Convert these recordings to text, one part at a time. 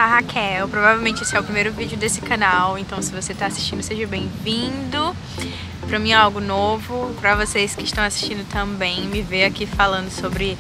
sou a Raquel, provavelmente esse é o primeiro vídeo desse canal, então se você está assistindo, seja bem-vindo. Pra mim é algo novo, pra vocês que estão assistindo também, me ver aqui falando sobre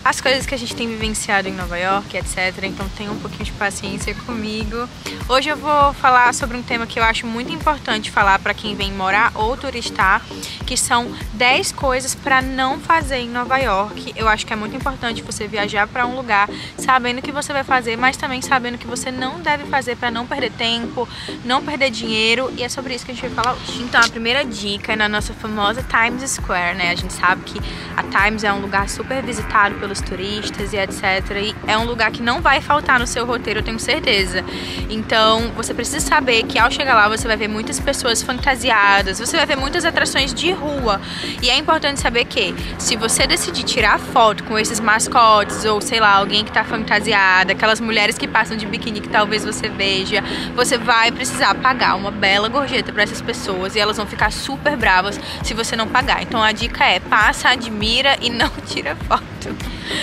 as coisas que a gente tem vivenciado em Nova York, etc. Então tenha um pouquinho de paciência comigo. Hoje eu vou falar sobre um tema que eu acho muito importante falar para quem vem morar ou turistar, que são 10 coisas para não fazer em Nova York. Eu acho que é muito importante você viajar para um lugar sabendo o que você vai fazer, mas também sabendo o que você não deve fazer para não perder tempo, não perder dinheiro, e é sobre isso que a gente vai falar hoje. Então a primeira dica é na nossa famosa Times Square, né? A gente sabe que a Times é um lugar super visitado pelos turistas e etc. E é um lugar que não vai faltar no seu roteiro, eu tenho certeza. Então você precisa saber que ao chegar lá você vai ver muitas pessoas fantasiadas, você vai ver muitas atrações de rua. E é importante saber que se você decidir tirar foto com esses mascotes ou sei lá, alguém que tá fantasiada, aquelas mulheres que passam de biquíni que talvez você veja, você vai precisar pagar uma bela gorjeta para essas pessoas e elas vão ficar super bravas se você não pagar. Então a dica é: passa, admira e não tira foto.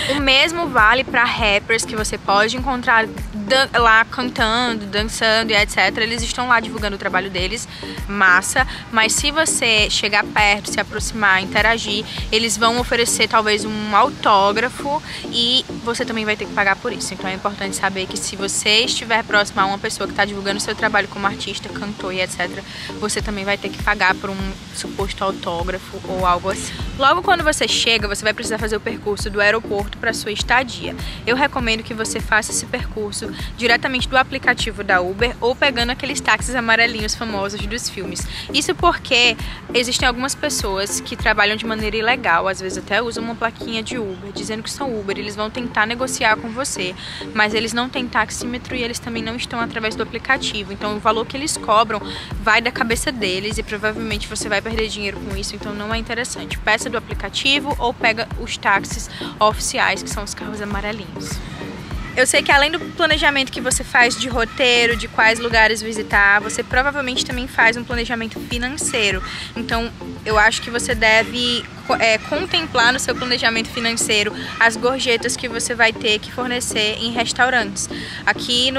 O mesmo vale para rappers que você pode encontrar lá cantando, dançando e etc. Eles estão lá divulgando o trabalho deles, massa, mas se você chegar perto, se aproximar, interagir, eles vão oferecer talvez um autógrafo e você também vai ter que pagar por isso. Então é importante saber que se você estiver próximo a uma pessoa que está divulgando o seu trabalho como artista, cantor e etc., você também vai ter que pagar por um suposto autógrafo ou algo assim. Logo quando você chega, você vai precisar fazer o percurso do aeroporto para sua estadia. Eu recomendo que você faça esse percurso diretamente do aplicativo da Uber ou pegando aqueles táxis amarelinhos famosos dos filmes. Isso porque existem algumas pessoas que trabalham de maneira ilegal, às vezes até usam uma plaquinha de Uber, dizendo que são Uber. Eles vão tentar negociar com você, mas eles não têm taxímetro e eles também não estão através do aplicativo. Então o valor que eles cobram vai da cabeça deles e provavelmente você vai perder dinheiro com isso, então não é interessante. Peça do aplicativo ou pega os táxis oficiais, que são os carros amarelinhos. Eu sei que além do planejamento que você faz de roteiro, de quais lugares visitar, você provavelmente também faz um planejamento financeiro. Então eu acho que você deve contemplar no seu planejamento financeiro as gorjetas que você vai ter que fornecer em restaurantes. Aqui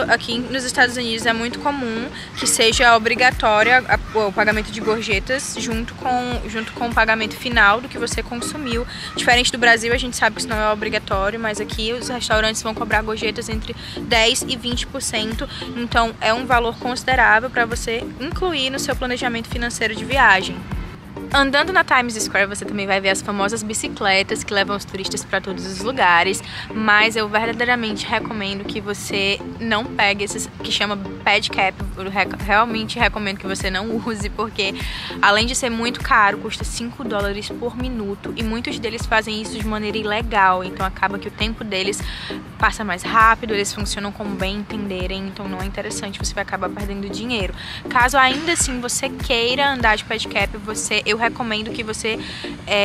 nos Estados Unidos é muito comum que seja obrigatório o pagamento de gorjetas junto com o pagamento final do que você consumiu. Diferente do Brasil, a gente sabe que isso não é obrigatório, mas aqui os restaurantes vão cobrar gorjetas entre 10% e 20%, então é um valor considerável para você incluir no seu planejamento financeiro de viagem. Andando na Times Square você também vai ver as famosas bicicletas que levam os turistas para todos os lugares, mas eu verdadeiramente recomendo que você não pegue esses que chama pedicab. Eu realmente recomendo que você não use, porque além de ser muito caro, custa $5 por minuto e muitos deles fazem isso de maneira ilegal, então acaba que o tempo deles passa mais rápido, eles funcionam como bem entenderem, então não é interessante, você vai acabar perdendo dinheiro. Caso ainda assim você queira andar de pedicab, eu recomendo que você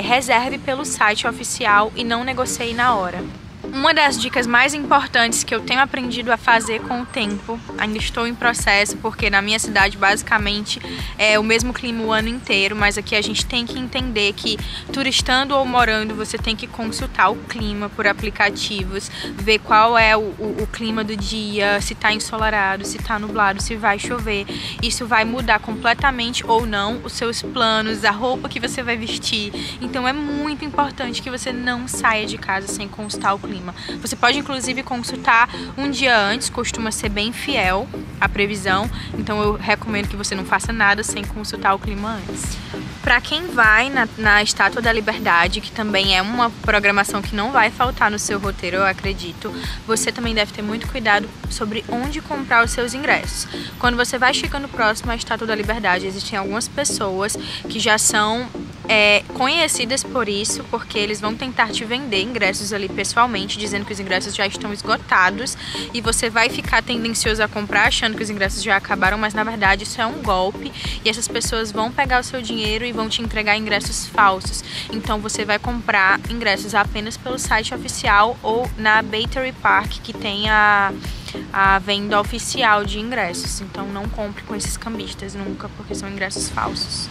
reserve pelo site oficial e não negocie na hora. Uma das dicas mais importantes que eu tenho aprendido a fazer com o tempo, ainda estou em processo, porque na minha cidade basicamente é o mesmo clima o ano inteiro, mas aqui a gente tem que entender que turistando ou morando você tem que consultar o clima por aplicativos, ver qual é o clima do dia, se está ensolarado, se está nublado, se vai chover. Isso vai mudar completamente ou não os seus planos, a roupa que você vai vestir. Então é muito importante que você não saia de casa sem consultar o clima. Você pode inclusive consultar um dia antes, costuma ser bem fiel à previsão, então eu recomendo que você não faça nada sem consultar o clima antes. Para quem vai na Estátua da Liberdade, que também é uma programação que não vai faltar no seu roteiro, eu acredito, você também deve ter muito cuidado sobre onde comprar os seus ingressos. Quando você vai chegando próximo à Estátua da Liberdade, existem algumas pessoas que já são conhecidas por isso, porque eles vão tentar te vender ingressos ali pessoalmente, dizendo que os ingressos já estão esgotados e você vai ficar tendencioso a comprar achando que os ingressos já acabaram, mas na verdade isso é um golpe e essas pessoas vão pegar o seu dinheiro e vão te entregar ingressos falsos. Então você vai comprar ingressos apenas pelo site oficial ou na Battery Park, que tem a venda oficial de ingressos. Então não compre com esses cambistas nunca, porque são ingressos falsos.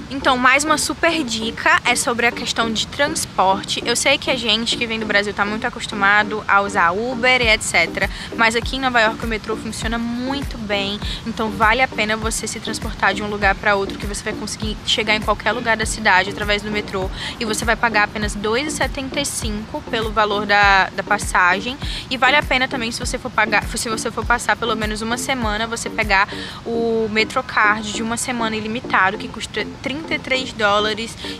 Então, mais uma super dica é sobre a questão de transporte. Eu sei que a gente que vem do Brasil tá muito acostumado a usar Uber e etc. Mas aqui em Nova York o metrô funciona muito bem. Então vale a pena você se transportar de um lugar para outro, que você vai conseguir chegar em qualquer lugar da cidade através do metrô. E você vai pagar apenas $2,75 pelo valor da passagem. E vale a pena também se você for passar pelo menos uma semana, você pegar o Metrocard de uma semana ilimitado, que custa $33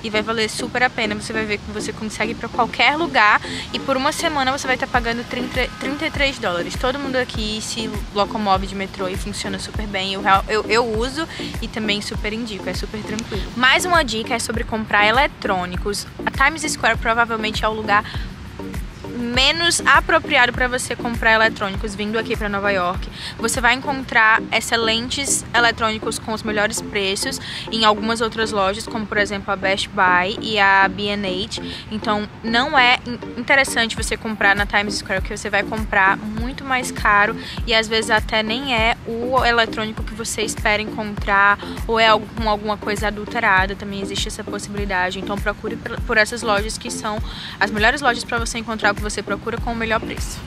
e vai valer super a pena. Você vai ver que você consegue ir para qualquer lugar e por uma semana você vai estar pagando $33. Todo mundo aqui se locomove de metrô e funciona super bem. Eu uso e também super indico, é super tranquilo. Mais uma dica é sobre comprar eletrônicos. A Times Square provavelmente é o lugar menos apropriado para você comprar eletrônicos vindo aqui para Nova York. Você vai encontrar excelentes eletrônicos com os melhores preços em algumas outras lojas, como por exemplo a Best Buy e a B&H. Então não é interessante você comprar na Times Square, porque você vai comprar muito mais caro e às vezes até nem é o eletrônico que você espera encontrar, ou é com alguma coisa adulterada. Também existe essa possibilidade. Então procure por essas lojas, que são as melhores lojas para você encontrar o que você procura com o melhor preço.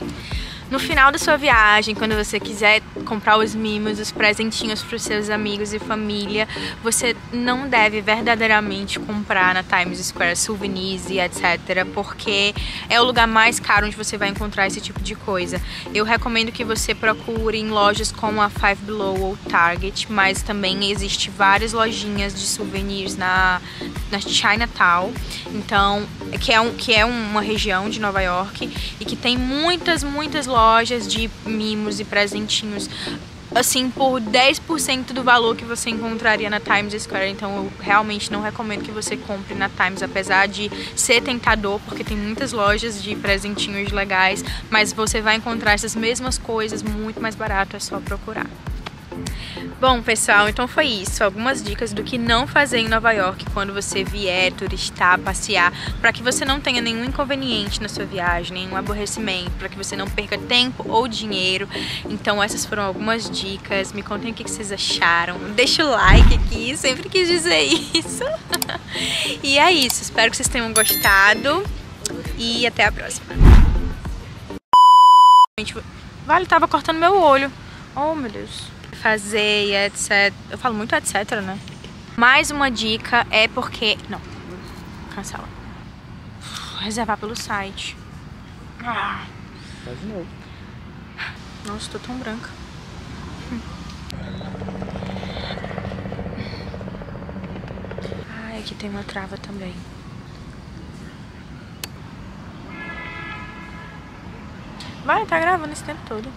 No final da sua viagem, quando você quiser comprar os mimos, os presentinhos para os seus amigos e família, você não deve verdadeiramente comprar na Times Square souvenirs e etc, porque é o lugar mais caro onde você vai encontrar esse tipo de coisa. Eu recomendo que você procure em lojas como a Five Below ou Target, mas também existe várias lojinhas de souvenirs na Chinatown, então, que é uma região de Nova York e que tem muitas lojas de mimos e presentinhos, assim, por 10% do valor que você encontraria na Times Square. Então eu realmente não recomendo que você compre na Times, apesar de ser tentador, porque tem muitas lojas de presentinhos legais, mas você vai encontrar essas mesmas coisas muito mais barato, é só procurar. Bom, pessoal, então foi isso. Algumas dicas do que não fazer em Nova York quando você vier turistar, passear, para que você não tenha nenhum inconveniente na sua viagem, nenhum aborrecimento, para que você não perca tempo ou dinheiro. Então essas foram algumas dicas. Me contem o que vocês acharam. Deixa o like aqui, sempre quis dizer isso. E é isso, espero que vocês tenham gostado e até a próxima. Vale, tava cortando meu olho. Oh, meu Deus. Fazer e etc. Eu falo muito etc, né? Mais uma dica é porque... Não, cancela. Reservar pelo site. Faz de novo. Nossa, tô tão branca. Ai, aqui tem uma trava também. Vai, tá gravando esse tempo todo.